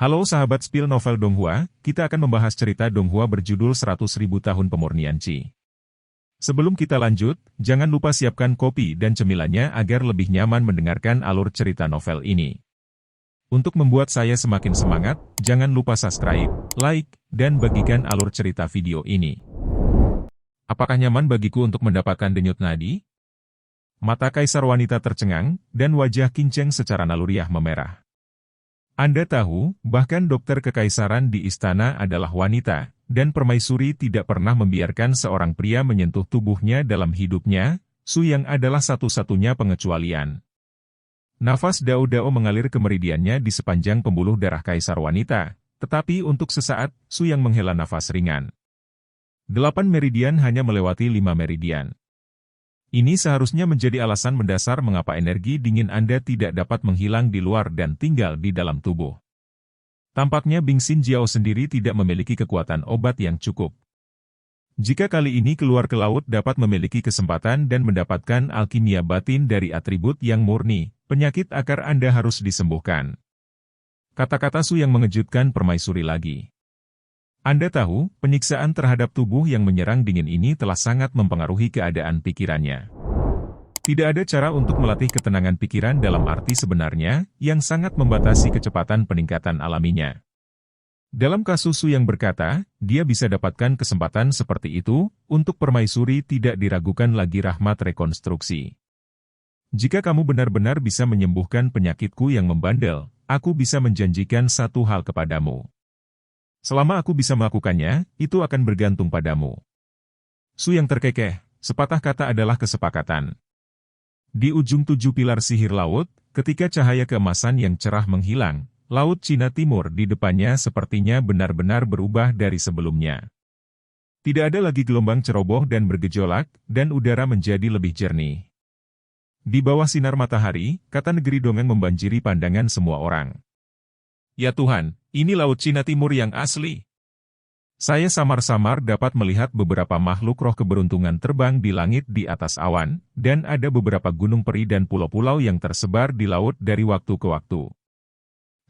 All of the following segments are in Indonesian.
Halo sahabat Spill Novel Donghua, kita akan membahas cerita Donghua berjudul 100.000 Tahun Pemurnian Qi. Sebelum kita lanjut, jangan lupa siapkan kopi dan cemilannya agar lebih nyaman mendengarkan alur cerita novel ini. Untuk membuat saya semakin semangat, jangan lupa subscribe, like, dan bagikan alur cerita video ini. Apakah nyaman bagiku untuk mendapatkan denyut nadi? Mata kaisar wanita tercengang, dan wajah Qingcheng secara naluriah memerah. Anda tahu, bahkan dokter kekaisaran di istana adalah wanita, dan permaisuri tidak pernah membiarkan seorang pria menyentuh tubuhnya dalam hidupnya. Su Yang adalah satu-satunya pengecualian. Nafas Dao-Dao mengalir ke meridiannya di sepanjang pembuluh darah kaisar wanita, tetapi untuk sesaat, Su Yang menghela nafas ringan. 8 meridian hanya melewati 5 meridian. Ini seharusnya menjadi alasan mendasar mengapa energi dingin Anda tidak dapat menghilang di luar dan tinggal di dalam tubuh. Tampaknya Bing Xin Jiao sendiri tidak memiliki kekuatan obat yang cukup. Jika kali ini keluar ke laut dapat memiliki kesempatan dan mendapatkan alkimia batin dari atribut yang murni, penyakit akar Anda harus disembuhkan. Kata-kata Su yang mengejutkan permaisuri lagi. Anda tahu, penyiksaan terhadap tubuh yang menyerang dingin ini telah sangat mempengaruhi keadaan pikirannya. Tidak ada cara untuk melatih ketenangan pikiran dalam arti sebenarnya, yang sangat membatasi kecepatan peningkatan alaminya. Dalam kasus Su yang berkata, dia bisa dapatkan kesempatan seperti itu, untuk permaisuri tidak diragukan lagi rahmat rekonstruksi. Jika kamu benar-benar bisa menyembuhkan penyakitku yang membandel, aku bisa menjanjikan satu hal kepadamu. Selama aku bisa melakukannya, itu akan bergantung padamu. Su yang terkekeh, sepatah kata adalah kesepakatan. Di ujung 7 pilar sihir laut, ketika cahaya keemasan yang cerah menghilang, Laut Cina Timur di depannya sepertinya benar-benar berubah dari sebelumnya. Tidak ada lagi gelombang ceroboh dan bergejolak, dan udara menjadi lebih jernih. Di bawah sinar matahari, kata negeri dongeng membanjiri pandangan semua orang. Ya Tuhan, ini Laut Cina Timur yang asli. Saya samar-samar dapat melihat beberapa makhluk roh keberuntungan terbang di langit di atas awan, dan ada beberapa gunung peri dan pulau-pulau yang tersebar di laut dari waktu ke waktu.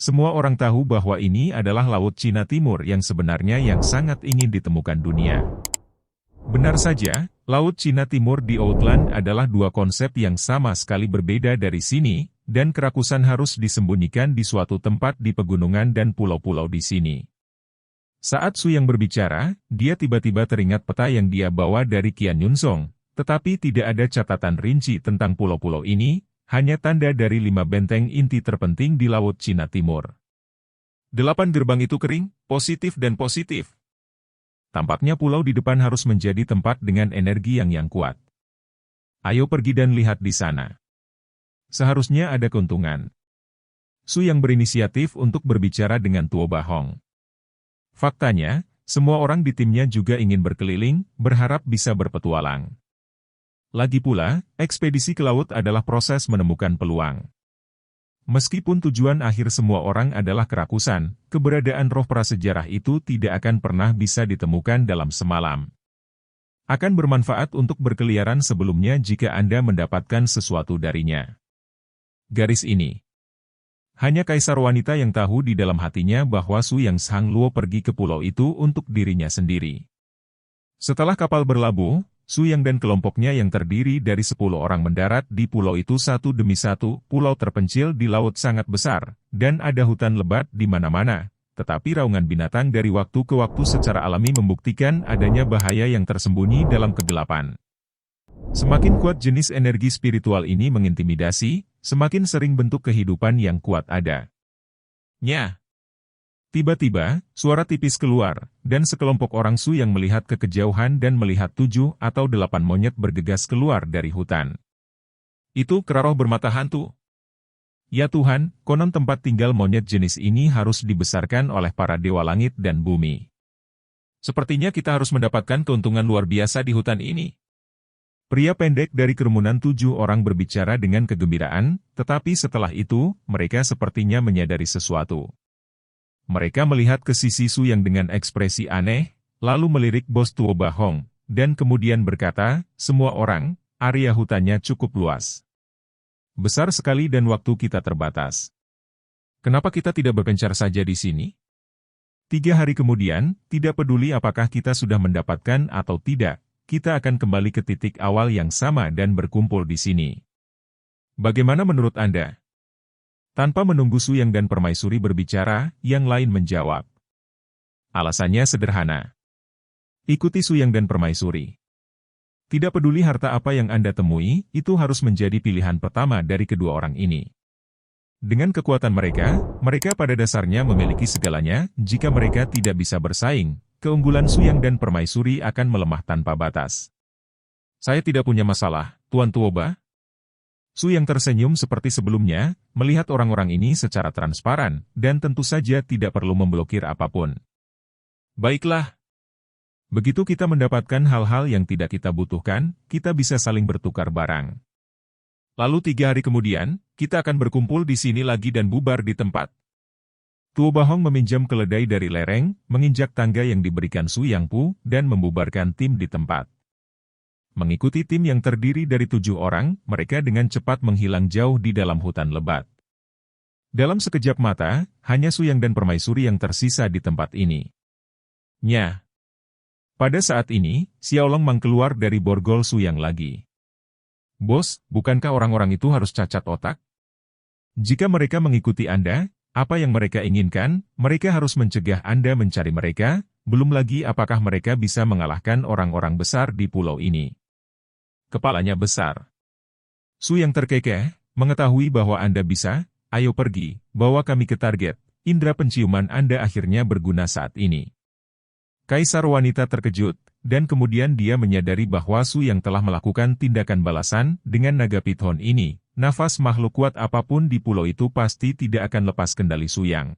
Semua orang tahu bahwa ini adalah Laut Cina Timur yang sebenarnya yang sangat ingin ditemukan dunia. Benar saja, Laut Cina Timur di Outland adalah dua konsep yang sama sekali berbeda dari sini, dan kerakusan harus disembunyikan di suatu tempat di pegunungan dan pulau-pulau di sini. Saat Su yang berbicara, dia tiba-tiba teringat peta yang dia bawa dari Qian Yunzong, tetapi tidak ada catatan rinci tentang pulau-pulau ini, hanya tanda dari 5 benteng inti terpenting di Laut Cina Timur. 8 gerbang itu kering, positif dan positif. Tampaknya pulau di depan harus menjadi tempat dengan energi yang kuat. Ayo pergi dan lihat di sana. Seharusnya ada keuntungan. Su yang berinisiatif untuk berbicara dengan Tuo Bahong. Faktanya, semua orang di timnya juga ingin berkeliling, berharap bisa berpetualang. Lagi pula, ekspedisi ke laut adalah proses menemukan peluang. Meskipun tujuan akhir semua orang adalah kerakusan, keberadaan roh prasejarah itu tidak akan pernah bisa ditemukan dalam semalam. Akan bermanfaat untuk berkeliaran sebelumnya jika Anda mendapatkan sesuatu darinya. Garis ini. Hanya kaisar wanita yang tahu di dalam hatinya bahwa Su Yang Sang Luo pergi ke pulau itu untuk dirinya sendiri. Setelah kapal berlabuh, Su Yang dan kelompoknya yang terdiri dari 10 orang mendarat di pulau itu satu demi satu. Pulau terpencil di laut sangat besar, dan ada hutan lebat di mana-mana, tetapi raungan binatang dari waktu ke waktu secara alami membuktikan adanya bahaya yang tersembunyi dalam kegelapan. Semakin kuat jenis energi spiritual ini mengintimidasi, semakin sering bentuk kehidupan yang kuat ada. Nya. Tiba-tiba, suara tipis keluar, dan sekelompok orang Su yang melihat ke kejauhan dan melihat 7 atau 8 monyet bergegas keluar dari hutan. Itu kera roh bermata hantu. Ya Tuhan, konon tempat tinggal monyet jenis ini harus dibesarkan oleh para dewa langit dan bumi. Sepertinya kita harus mendapatkan keuntungan luar biasa di hutan ini. Pria pendek dari kerumunan 7 orang berbicara dengan kegembiraan, tetapi setelah itu, mereka sepertinya menyadari sesuatu. Mereka melihat ke sisi Su yang dengan ekspresi aneh, lalu melirik bos Tuo Bahong, dan kemudian berkata, semua orang, area hutannya cukup luas. Besar sekali dan waktu kita terbatas. Kenapa kita tidak berpencar saja di sini? 3 hari kemudian, tidak peduli apakah kita sudah mendapatkan atau tidak, kita akan kembali ke titik awal yang sama dan berkumpul di sini. Bagaimana menurut Anda? Tanpa menunggu Su Yang dan Permaisuri berbicara, yang lain menjawab. Alasannya sederhana. Ikuti Su Yang dan Permaisuri. Tidak peduli harta apa yang Anda temui, itu harus menjadi pilihan pertama dari kedua orang ini. Dengan kekuatan mereka, mereka pada dasarnya memiliki segalanya. Jika mereka tidak bisa bersaing, keunggulan Su Yang dan Permaisuri akan melemah tanpa batas. Saya tidak punya masalah, Tuan Tuoba. Su Yang tersenyum seperti sebelumnya, melihat orang-orang ini secara transparan, dan tentu saja tidak perlu memblokir apapun. Baiklah. Begitu kita mendapatkan hal-hal yang tidak kita butuhkan, kita bisa saling bertukar barang. Lalu 3 hari kemudian, kita akan berkumpul di sini lagi dan bubar di tempat. Tuoba Hong meminjam keledai dari lereng, menginjak tangga yang diberikan Su Yang Pu, dan membubarkan tim di tempat. Mengikuti tim yang terdiri dari 7 orang, mereka dengan cepat menghilang jauh di dalam hutan lebat. Dalam sekejap mata, hanya Su Yang dan Permaisuri yang tersisa di tempat ini. Nya. Pada saat ini, Xiaolong Mang keluar dari borgol Su Yang lagi. Bos, bukankah orang-orang itu harus cacat otak? Jika mereka mengikuti Anda, apa yang mereka inginkan, mereka harus mencegah Anda mencari mereka, belum lagi apakah mereka bisa mengalahkan orang-orang besar di pulau ini. Kepalanya besar. Su Yang terkekeh, mengetahui bahwa Anda bisa, ayo pergi, bawa kami ke target, indera penciuman Anda akhirnya berguna saat ini. Kaisar wanita terkejut, dan kemudian dia menyadari bahwa Su Yang telah melakukan tindakan balasan dengan naga piton ini. Nafas makhluk kuat apapun di pulau itu pasti tidak akan lepas kendali Su Yang.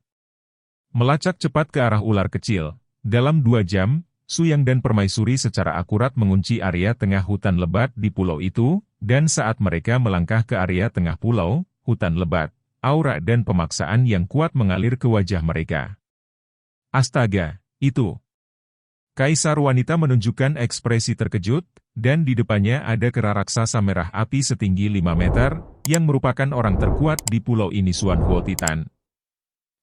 Melacak cepat ke arah ular kecil. Dalam 2 jam, Su Yang dan Permaisuri secara akurat mengunci area tengah hutan lebat di pulau itu, dan saat mereka melangkah ke area tengah pulau, hutan lebat, aura dan pemaksaan yang kuat mengalir ke wajah mereka. Astaga, itu! Kaisar wanita menunjukkan ekspresi terkejut, dan di depannya ada kera raksasa merah api setinggi 5 meter, yang merupakan orang terkuat di pulau ini Xuan Huo Titan.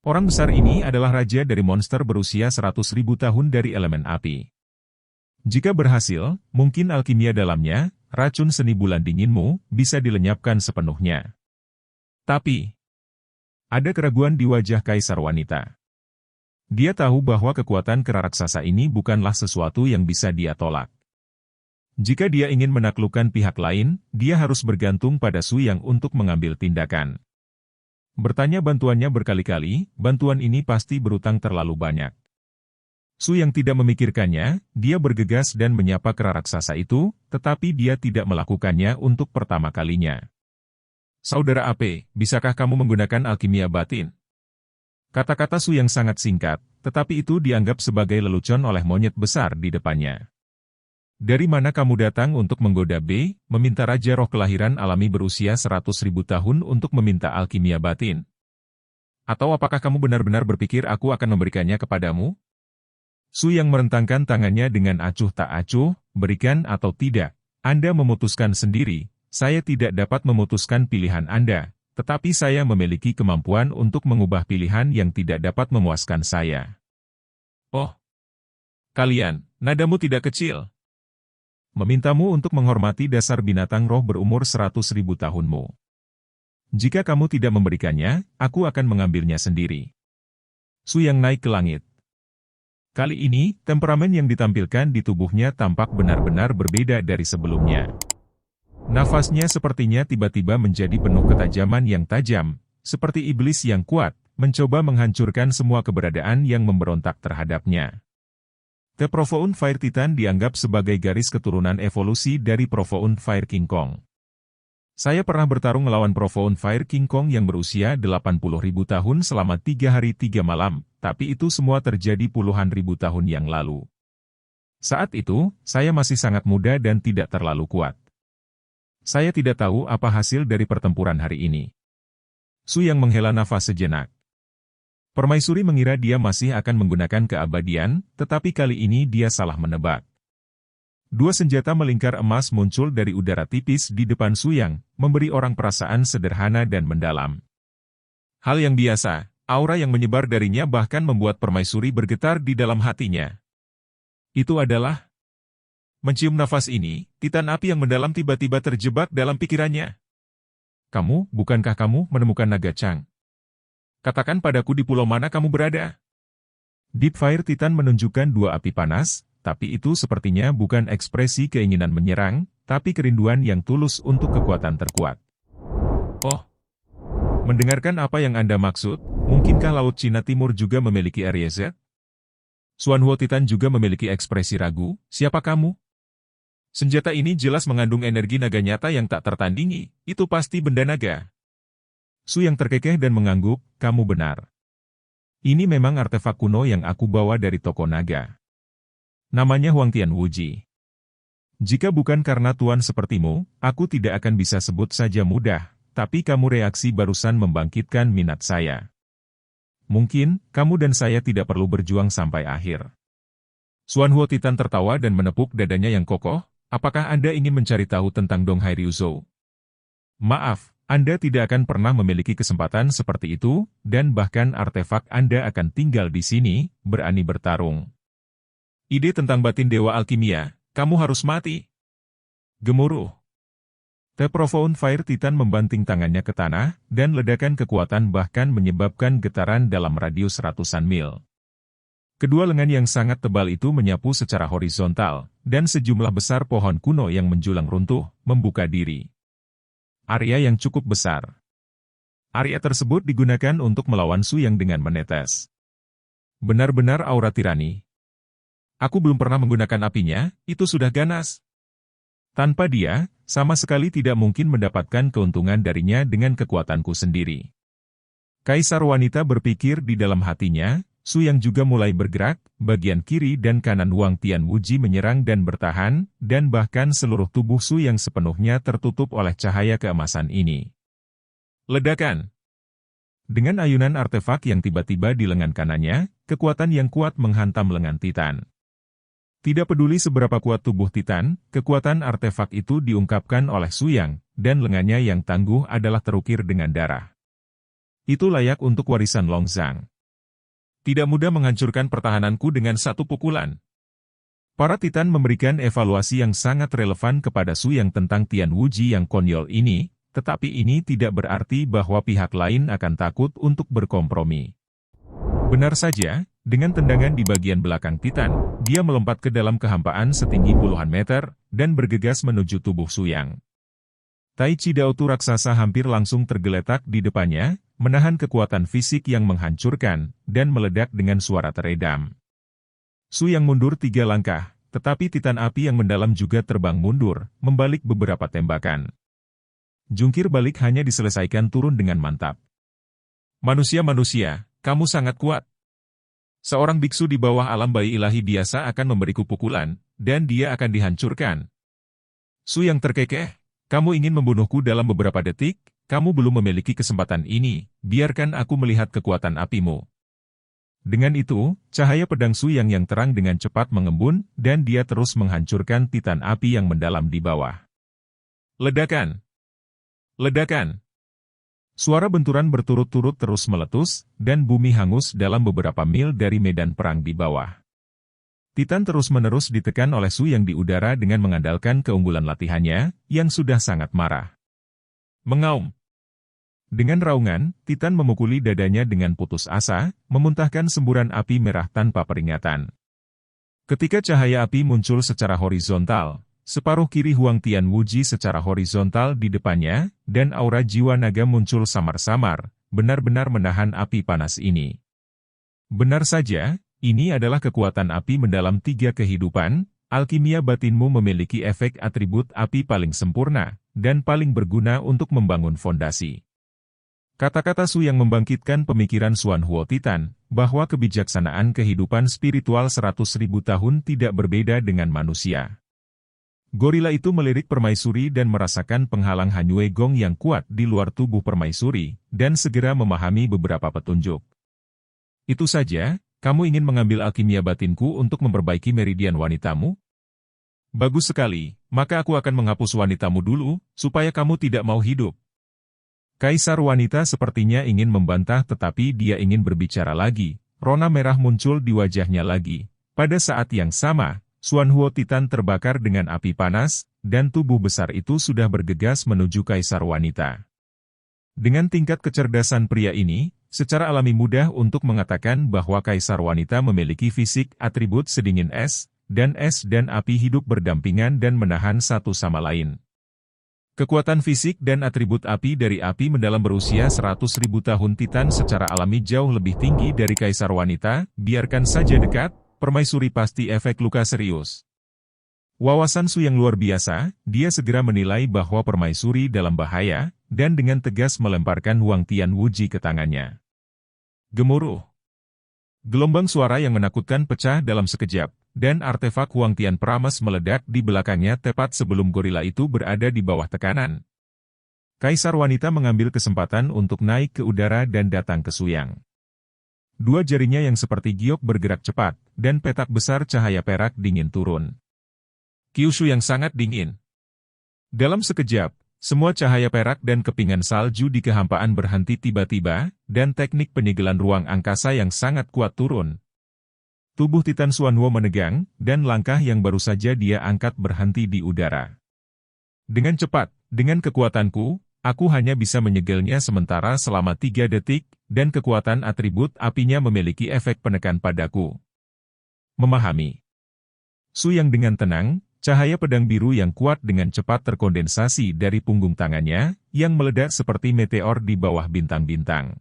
Orang besar ini adalah raja dari monster berusia 100.000 tahun dari elemen api. Jika berhasil, mungkin alkimia dalamnya, racun seni bulan dinginmu, bisa dilenyapkan sepenuhnya. Tapi, ada keraguan di wajah kaisar wanita. Dia tahu bahwa kekuatan kera raksasa ini bukanlah sesuatu yang bisa dia tolak. Jika dia ingin menaklukkan pihak lain, dia harus bergantung pada Su Yang untuk mengambil tindakan. Bertanya bantuannya berkali-kali, bantuan ini pasti berutang terlalu banyak. Su Yang tidak memikirkannya, dia bergegas dan menyapa kera raksasa itu, tetapi dia tidak melakukannya untuk pertama kalinya. Saudara AP, bisakah kamu menggunakan alkimia batin? Kata-kata Su Yang sangat singkat, tetapi itu dianggap sebagai lelucon oleh monyet besar di depannya. Dari mana kamu datang untuk menggoda B, meminta Raja Roh kelahiran alami berusia 100.000 tahun untuk meminta alkimia batin? Atau apakah kamu benar-benar berpikir aku akan memberikannya kepadamu? Su Yang merentangkan tangannya dengan acuh tak acuh, berikan atau tidak. Anda memutuskan sendiri, saya tidak dapat memutuskan pilihan Anda. Tetapi saya memiliki kemampuan untuk mengubah pilihan yang tidak dapat memuaskan saya. Oh, kalian, nadamu tidak kecil. Memintamu untuk menghormati dasar binatang roh berumur 100.000 tahunmu. Jika kamu tidak memberikannya, aku akan mengambilnya sendiri. Su Yang naik ke langit. Kali ini, temperamen yang ditampilkan di tubuhnya tampak benar-benar berbeda dari sebelumnya. Nafasnya sepertinya tiba-tiba menjadi penuh ketajaman yang tajam, seperti iblis yang kuat, mencoba menghancurkan semua keberadaan yang memberontak terhadapnya. The Profound Fire Titan dianggap sebagai garis keturunan evolusi dari Profound Fire King Kong. Saya pernah bertarung melawan Profound Fire King Kong yang berusia 80.000 tahun selama 3 hari 3 malam, tapi itu semua terjadi puluhan ribu tahun yang lalu. Saat itu, saya masih sangat muda dan tidak terlalu kuat. Saya tidak tahu apa hasil dari pertempuran hari ini. Su Yang menghela nafas sejenak. Permaisuri mengira dia masih akan menggunakan keabadian, tetapi kali ini dia salah menebak. 2 senjata melingkar emas muncul dari udara tipis di depan Su Yang, memberi orang perasaan sederhana dan mendalam. Hal yang biasa, Aura yang menyebar darinya bahkan membuat permaisuri bergetar di dalam hatinya. Itu adalah... Mencium nafas ini, titan api yang mendalam tiba-tiba terjebak dalam pikirannya. Bukankah kamu menemukan naga Chang? Katakan padaku di pulau mana kamu berada. Deep Fire Titan menunjukkan dua api panas, tapi itu sepertinya bukan ekspresi keinginan menyerang, tapi kerinduan yang tulus untuk kekuatan terkuat. Oh, mendengarkan apa yang Anda maksud, mungkinkah Laut Cina Timur juga memiliki area Z? Xuanhuo Titan juga memiliki ekspresi ragu, siapa kamu? Senjata ini jelas mengandung energi naga nyata yang tak tertandingi, itu pasti benda naga. Su yang terkekeh dan mengangguk, kamu benar. Ini memang artefak kuno yang aku bawa dari toko naga. Namanya Huangtian Wuji. Jika bukan karena tuan sepertimu, aku tidak akan bisa sebut saja mudah, tapi kamu reaksi barusan membangkitkan minat saya. Mungkin, kamu dan saya tidak perlu berjuang sampai akhir. Xuanhuo Titan tertawa dan menepuk dadanya yang kokoh. Apakah Anda ingin mencari tahu tentang Donghai Ryuzhou? Maaf, Anda tidak akan pernah memiliki kesempatan seperti itu, dan bahkan artefak Anda akan tinggal di sini, berani bertarung. Ide tentang batin Dewa Alkimia, kamu harus mati. Gemuruh. The Profound Fire Titan membanting tangannya ke tanah, dan ledakan kekuatan bahkan menyebabkan getaran dalam radius ratusan mil. Kedua lengan yang sangat tebal itu menyapu secara horizontal, dan sejumlah besar pohon kuno yang menjulang runtuh, membuka diri. Area yang cukup besar. Area tersebut digunakan untuk melawan Su yang dengan menetes. Benar-benar aura tirani. Aku belum pernah menggunakan apinya, itu sudah ganas. Tanpa dia, sama sekali tidak mungkin mendapatkan keuntungan darinya dengan kekuatanku sendiri. Kaisar wanita berpikir di dalam hatinya, Su yang juga mulai bergerak, bagian kiri dan kanan Huangtian Wuji menyerang dan bertahan, dan bahkan seluruh tubuh Su yang sepenuhnya tertutup oleh cahaya keemasan ini. Ledakan. Dengan ayunan artefak yang tiba-tiba di lengan kanannya, kekuatan yang kuat menghantam lengan Titan. Tidak peduli seberapa kuat tubuh Titan, kekuatan artefak itu diungkapkan oleh Su Yang, dan lengannya yang tangguh adalah terukir dengan darah. Itu layak untuk warisan Longzhang. Tidak mudah menghancurkan pertahananku dengan satu pukulan. Para Titan memberikan evaluasi yang sangat relevan kepada Su Yang tentang Tian Wuji yang konyol ini, tetapi ini tidak berarti bahwa pihak lain akan takut untuk berkompromi. Benar saja, dengan tendangan di bagian belakang Titan, dia melompat ke dalam kehampaan setinggi puluhan meter, dan bergegas menuju tubuh Su Yang. Tai Chi Daotu raksasa hampir langsung tergeletak di depannya, menahan kekuatan fisik yang menghancurkan, dan meledak dengan suara teredam. Su Yang mundur 3 langkah, tetapi Titan api yang mendalam juga terbang mundur, membalik beberapa tembakan. Jungkir balik hanya diselesaikan turun dengan mantap. Manusia-manusia, kamu sangat kuat. Seorang biksu di bawah alam bayi ilahi biasa akan memberiku pukulan, dan dia akan dihancurkan. Su Yang terkekeh. Kamu ingin membunuhku dalam beberapa detik, kamu belum memiliki kesempatan ini, biarkan aku melihat kekuatan apimu. Dengan itu, cahaya pedang Su Yang yang terang dengan cepat mengembun, dan dia terus menghancurkan Titan api yang mendalam di bawah. Ledakan! Ledakan! Suara benturan berturut-turut terus meletus, dan bumi hangus dalam beberapa mil dari medan perang di bawah. Titan terus-menerus ditekan oleh Su Yang di udara dengan mengandalkan keunggulan latihannya, yang sudah sangat marah. Mengaum. Dengan raungan, Titan memukuli dadanya dengan putus asa, memuntahkan semburan api merah tanpa peringatan. Ketika cahaya api muncul secara horizontal, separuh kiri Huangtian Wuji secara horizontal di depannya, dan aura jiwa naga muncul samar-samar, benar-benar menahan api panas ini. Benar saja, ini adalah kekuatan api mendalam 3 kehidupan, alkimia batinmu memiliki efek atribut api paling sempurna, dan paling berguna untuk membangun fondasi. Kata-kata Su yang membangkitkan pemikiran Xuanhuo Titan, bahwa kebijaksanaan kehidupan spiritual 100.000 tahun tidak berbeda dengan manusia. Gorila itu melirik permaisuri dan merasakan penghalang Hanyue Gong yang kuat di luar tubuh permaisuri, dan segera memahami beberapa petunjuk. Itu saja. Kamu ingin mengambil alkimia batinku untuk memperbaiki meridian wanitamu? Bagus sekali, maka aku akan menghapus wanitamu dulu, supaya kamu tidak mau hidup. Kaisar wanita sepertinya ingin membantah tetapi dia ingin berbicara lagi. Rona merah muncul di wajahnya lagi. Pada saat yang sama, Xuanhuo Titan terbakar dengan api panas, dan tubuh besar itu sudah bergegas menuju kaisar wanita. Dengan tingkat kecerdasan pria ini, secara alami mudah untuk mengatakan bahwa kaisar wanita memiliki fisik atribut sedingin es dan api hidup berdampingan dan menahan satu sama lain. Kekuatan fisik dan atribut api dari api mendalam berusia 100.000 tahun Titan secara alami jauh lebih tinggi dari kaisar wanita, biarkan saja dekat, permaisuri pasti efek luka serius. Wawasan Su yang luar biasa, dia segera menilai bahwa permaisuri dalam bahaya, dan dengan tegas melemparkan Huang Tian Wuji ke tangannya. Gemuruh. Gelombang suara yang menakutkan pecah dalam sekejap, dan artefak Huang Tian Pramas meledak di belakangnya tepat sebelum gorila itu berada di bawah tekanan. Kaisar wanita mengambil kesempatan untuk naik ke udara dan datang ke Su Yang. Dua jarinya yang seperti giok bergerak cepat, dan petak besar cahaya perak dingin turun. Kyushu yang sangat dingin. Dalam sekejap, semua cahaya perak dan kepingan salju di kehampaan berhenti tiba-tiba, dan teknik penyegelan ruang angkasa yang sangat kuat turun. Tubuh Titan Xuanhuo menegang, dan langkah yang baru saja dia angkat berhenti di udara. Dengan cepat, dengan kekuatanku, aku hanya bisa menyegelnya sementara selama 3 detik, dan kekuatan atribut apinya memiliki efek penekan padaku. Memahami. Su yang dengan tenang, cahaya pedang biru yang kuat dengan cepat terkondensasi dari punggung tangannya, yang meledak seperti meteor di bawah bintang-bintang.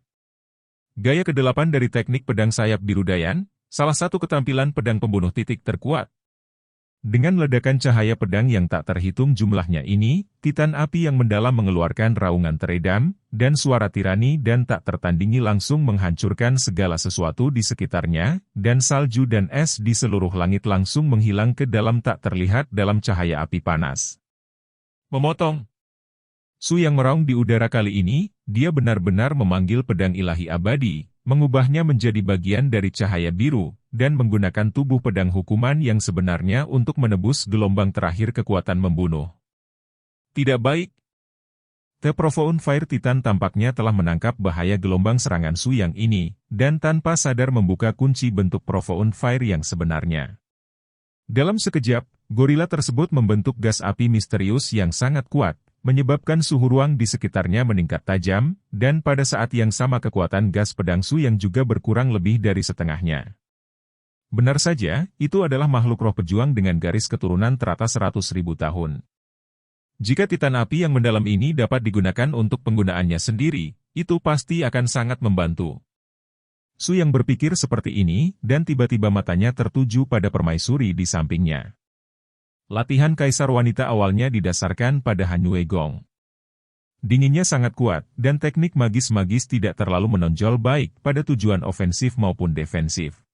Gaya ke-8 dari teknik pedang sayap biru Dayan, salah satu ketampilan pedang pembunuh titik terkuat. Dengan ledakan cahaya pedang yang tak terhitung jumlahnya ini, Titan api yang mendalam mengeluarkan raungan teredam, dan suara tirani dan tak tertandingi langsung menghancurkan segala sesuatu di sekitarnya, dan salju dan es di seluruh langit langsung menghilang ke dalam tak terlihat dalam cahaya api panas. Memotong. Su yang meraung di udara kali ini, dia benar-benar memanggil pedang ilahi abadi, mengubahnya menjadi bagian dari cahaya biru, dan menggunakan tubuh pedang hukuman yang sebenarnya untuk menebus gelombang terakhir kekuatan membunuh. Tidak baik. The Profound Fire Titan tampaknya telah menangkap bahaya gelombang serangan Su yang ini, dan tanpa sadar membuka kunci bentuk Profound Fire yang sebenarnya. Dalam sekejap, gorila tersebut membentuk gas api misterius yang sangat kuat, menyebabkan suhu ruang di sekitarnya meningkat tajam, dan pada saat yang sama kekuatan gas pedang Su yang juga berkurang lebih dari setengahnya. Benar saja, itu adalah makhluk roh pejuang dengan garis keturunan teratas 100.000 tahun. Jika Titan api yang mendalam ini dapat digunakan untuk penggunaannya sendiri, itu pasti akan sangat membantu. Su yang berpikir seperti ini, dan tiba-tiba matanya tertuju pada permaisuri di sampingnya. Latihan kaisar wanita awalnya didasarkan pada Han Yue Gong. Dinginnya sangat kuat, dan teknik magis-magis tidak terlalu menonjol baik pada tujuan ofensif maupun defensif.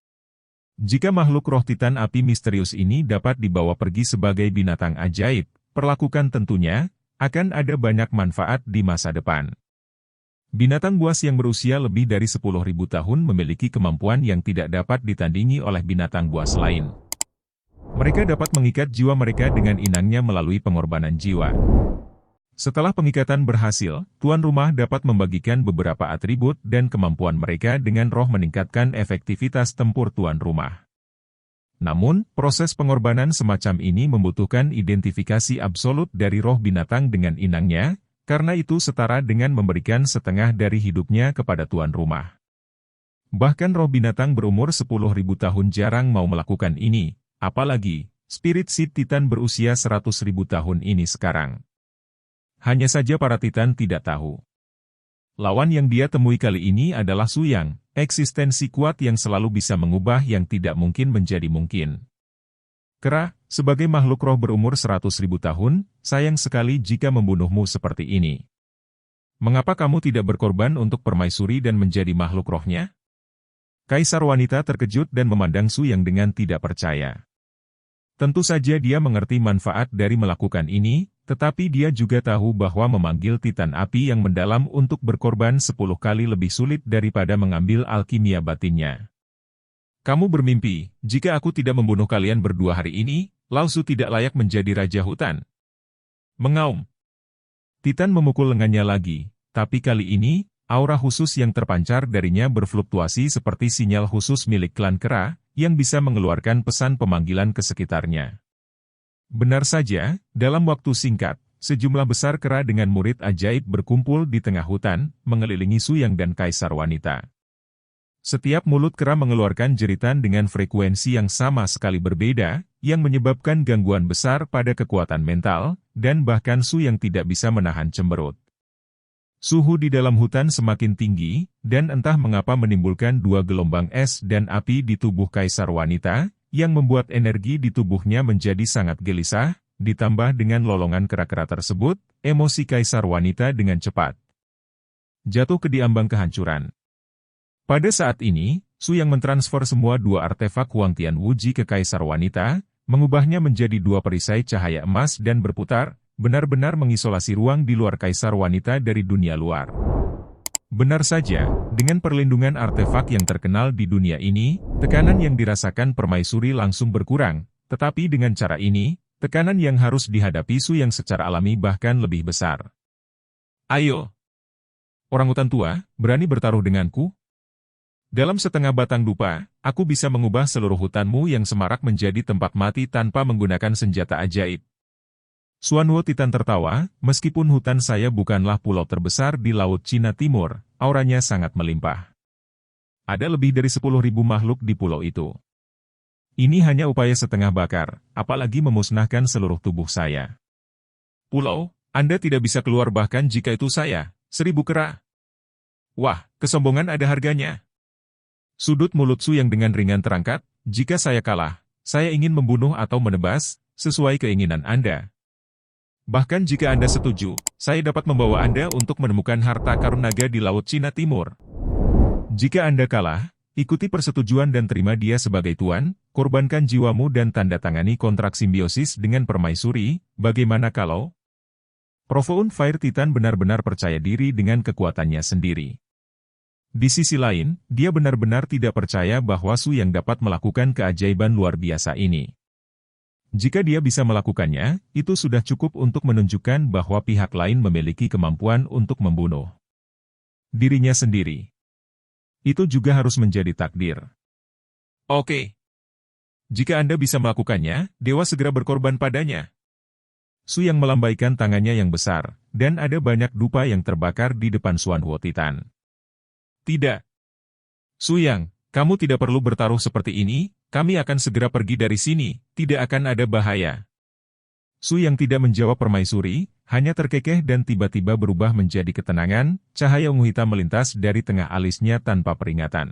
Jika makhluk roh Titan api misterius ini dapat dibawa pergi sebagai binatang ajaib, perlakukan tentunya, akan ada banyak manfaat di masa depan. Binatang buas yang berusia lebih dari 10.000 tahun memiliki kemampuan yang tidak dapat ditandingi oleh binatang buas lain. Mereka dapat mengikat jiwa mereka dengan inangnya melalui pengorbanan jiwa. Setelah pengikatan berhasil, tuan rumah dapat membagikan beberapa atribut dan kemampuan mereka dengan roh meningkatkan efektivitas tempur tuan rumah. Namun, proses pengorbanan semacam ini membutuhkan identifikasi absolut dari roh binatang dengan inangnya, karena itu setara dengan memberikan setengah dari hidupnya kepada tuan rumah. Bahkan roh binatang berumur 10.000 tahun jarang mau melakukan ini. Apalagi, Spirit Seed Titan berusia 100.000 tahun ini sekarang. Hanya saja para Titan tidak tahu. Lawan yang dia temui kali ini adalah Su Yang, eksistensi kuat yang selalu bisa mengubah yang tidak mungkin menjadi mungkin. Kera, sebagai makhluk roh berumur 100.000 tahun, sayang sekali jika membunuhmu seperti ini. Mengapa kamu tidak berkorban untuk permaisuri dan menjadi makhluk rohnya? Kaisar wanita terkejut dan memandang Su Yang dengan tidak percaya. Tentu saja dia mengerti manfaat dari melakukan ini, tetapi dia juga tahu bahwa memanggil Titan api yang mendalam untuk berkorban 10 kali lebih sulit daripada mengambil alkimia batinnya. Kamu bermimpi, jika aku tidak membunuh kalian berdua hari ini, Lao Su tidak layak menjadi raja hutan. Mengaum. Titan memukul lengannya lagi, tapi kali ini, aura khusus yang terpancar darinya berfluktuasi seperti sinyal khusus milik klan kera, yang bisa mengeluarkan pesan pemanggilan ke sekitarnya. Benar saja, dalam waktu singkat, sejumlah besar kera dengan murid ajaib berkumpul di tengah hutan, mengelilingi Suyang dan Kaisar Wanita. Setiap mulut kera mengeluarkan jeritan dengan frekuensi yang sama sekali berbeda, yang menyebabkan gangguan besar pada kekuatan mental, dan bahkan Suyang tidak bisa menahan cemberut. Suhu di dalam hutan semakin tinggi, dan entah mengapa menimbulkan dua gelombang es dan api di tubuh Kaisar Wanita, yang membuat energi di tubuhnya menjadi sangat gelisah, ditambah dengan lolongan kera-kera tersebut, emosi Kaisar Wanita dengan cepat jatuh ke diambang kehancuran. Pada saat ini, Suyang mentransfer semua dua artefak Huang Tian Wuji ke Kaisar Wanita, mengubahnya menjadi dua perisai cahaya emas dan berputar, benar-benar mengisolasi ruang di luar Kaisar Wanita dari dunia luar. Benar saja, dengan perlindungan artefak yang terkenal di dunia ini, tekanan yang dirasakan Permaisuri langsung berkurang, tetapi dengan cara ini, tekanan yang harus dihadapi Suyang secara alami bahkan lebih besar. Ayo! Orangutan tua, berani bertaruh denganku? Dalam setengah batang dupa, aku bisa mengubah seluruh hutanmu yang semarak menjadi tempat mati tanpa menggunakan senjata ajaib. Xuanwo Titan tertawa, meskipun hutan saya bukanlah pulau terbesar di Laut Cina Timur, auranya sangat melimpah. Ada lebih dari 10.000 makhluk di pulau itu. Ini hanya upaya setengah bakar, apalagi memusnahkan seluruh tubuh saya. Pulau, Anda tidak bisa keluar bahkan jika itu saya, 1000 kera. Wah, kesombongan ada harganya. Sudut mulut Suyang dengan ringan terangkat, jika saya kalah, saya ingin membunuh atau menebas, sesuai keinginan Anda. Bahkan jika Anda setuju, saya dapat membawa Anda untuk menemukan harta karun naga di Laut Cina Timur. Jika Anda kalah, ikuti persetujuan dan terima dia sebagai tuan, korbankan jiwamu dan tanda tangani kontrak simbiosis dengan Permaisuri, bagaimana kalau? Profound Fire Titan benar-benar percaya diri dengan kekuatannya sendiri. Di sisi lain, dia benar-benar tidak percaya bahwa Suyang dapat melakukan keajaiban luar biasa ini. Jika dia bisa melakukannya, itu sudah cukup untuk menunjukkan bahwa pihak lain memiliki kemampuan untuk membunuh dirinya sendiri. Itu juga harus menjadi takdir. Oke. Jika Anda bisa melakukannya, Dewa segera berkorban padanya. Suyang melambaikan tangannya yang besar, dan ada banyak dupa yang terbakar di depan Xuanwo Titan. Tidak. Suyang, kamu tidak perlu bertaruh seperti ini, kami akan segera pergi dari sini, tidak akan ada bahaya. Suyang tidak menjawab Permaisuri, hanya terkekeh dan tiba-tiba berubah menjadi ketenangan, cahaya ungu hitam melintas dari tengah alisnya tanpa peringatan.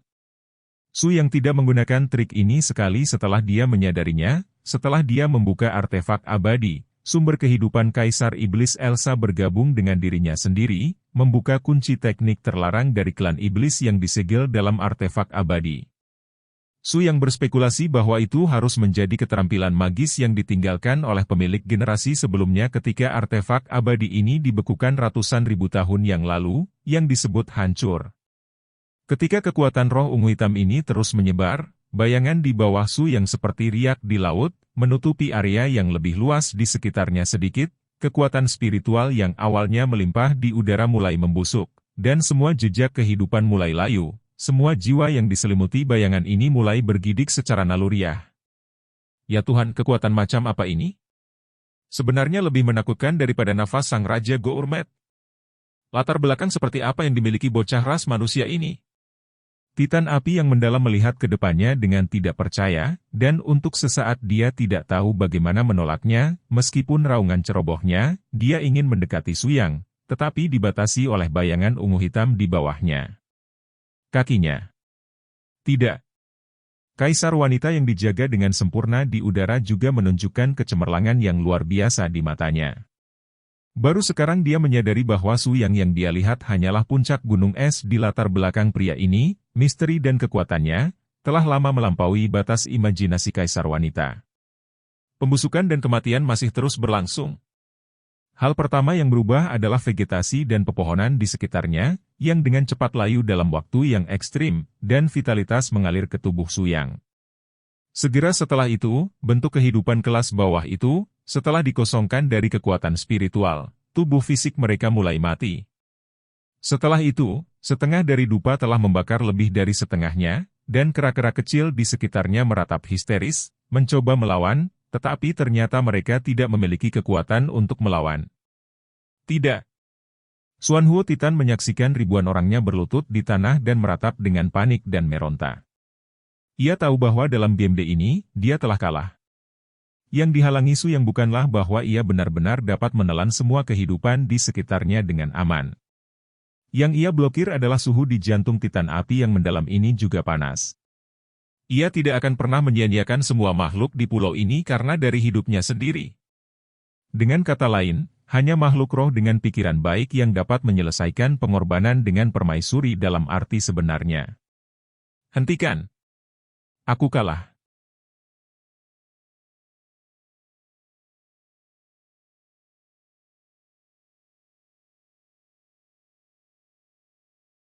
Suyang tidak menggunakan trik ini sekali setelah dia menyadarinya, setelah dia membuka artefak abadi, sumber kehidupan Kaisar Iblis Elsa bergabung dengan dirinya sendiri, membuka kunci teknik terlarang dari klan iblis yang disegel dalam artefak abadi. Suyang berspekulasi bahwa itu harus menjadi keterampilan magis yang ditinggalkan oleh pemilik generasi sebelumnya ketika artefak abadi ini dibekukan ratusan ribu tahun yang lalu, yang disebut hancur. Ketika kekuatan roh ungu hitam ini terus menyebar, bayangan di bawah Suyang seperti riak di laut, menutupi area yang lebih luas di sekitarnya sedikit, kekuatan spiritual yang awalnya melimpah di udara mulai membusuk, dan semua jejak kehidupan mulai layu, semua jiwa yang diselimuti bayangan ini mulai bergidik secara naluriah. Ya Tuhan, kekuatan macam apa ini? Sebenarnya lebih menakutkan daripada nafas sang Raja Gourmet. Latar belakang seperti apa yang dimiliki bocah ras manusia ini? Titan api yang mendalam melihat ke depannya dengan tidak percaya, dan untuk sesaat dia tidak tahu bagaimana menolaknya, meskipun raungan cerobohnya, dia ingin mendekati Suyang, tetapi dibatasi oleh bayangan ungu hitam di bawahnya. Kakinya. Tidak. Kaisar Wanita yang dijaga dengan sempurna di udara juga menunjukkan kecemerlangan yang luar biasa di matanya. Baru sekarang dia menyadari bahwa Suyang yang dia lihat hanyalah puncak gunung es di latar belakang pria ini, misteri dan kekuatannya, telah lama melampaui batas imajinasi Kaisar Wanita. Pembusukan dan kematian masih terus berlangsung. Hal pertama yang berubah adalah vegetasi dan pepohonan di sekitarnya, yang dengan cepat layu dalam waktu yang ekstrim, dan vitalitas mengalir ke tubuh Suyang. Segera setelah itu, bentuk kehidupan kelas bawah itu, setelah dikosongkan dari kekuatan spiritual, tubuh fisik mereka mulai mati. Setelah itu, setengah dari dupa telah membakar lebih dari setengahnya, dan kera-kera kecil di sekitarnya meratap histeris, mencoba melawan, tetapi ternyata mereka tidak memiliki kekuatan untuk melawan. Tidak. Xuanhuo Titan menyaksikan ribuan orangnya berlutut di tanah dan meratap dengan panik dan meronta. Ia tahu bahwa dalam game D ini, dia telah kalah. Yang dihalangi Su yang bukanlah bahwa ia benar-benar dapat menelan semua kehidupan di sekitarnya dengan aman. Yang ia blokir adalah suhu di jantung Titan api yang mendalam ini juga panas. Ia tidak akan pernah menyia-nyiakan semua makhluk di pulau ini karena dari hidupnya sendiri. Dengan kata lain, hanya makhluk roh dengan pikiran baik yang dapat menyelesaikan pengorbanan dengan permaisuri dalam arti sebenarnya. Hentikan. Aku kalah.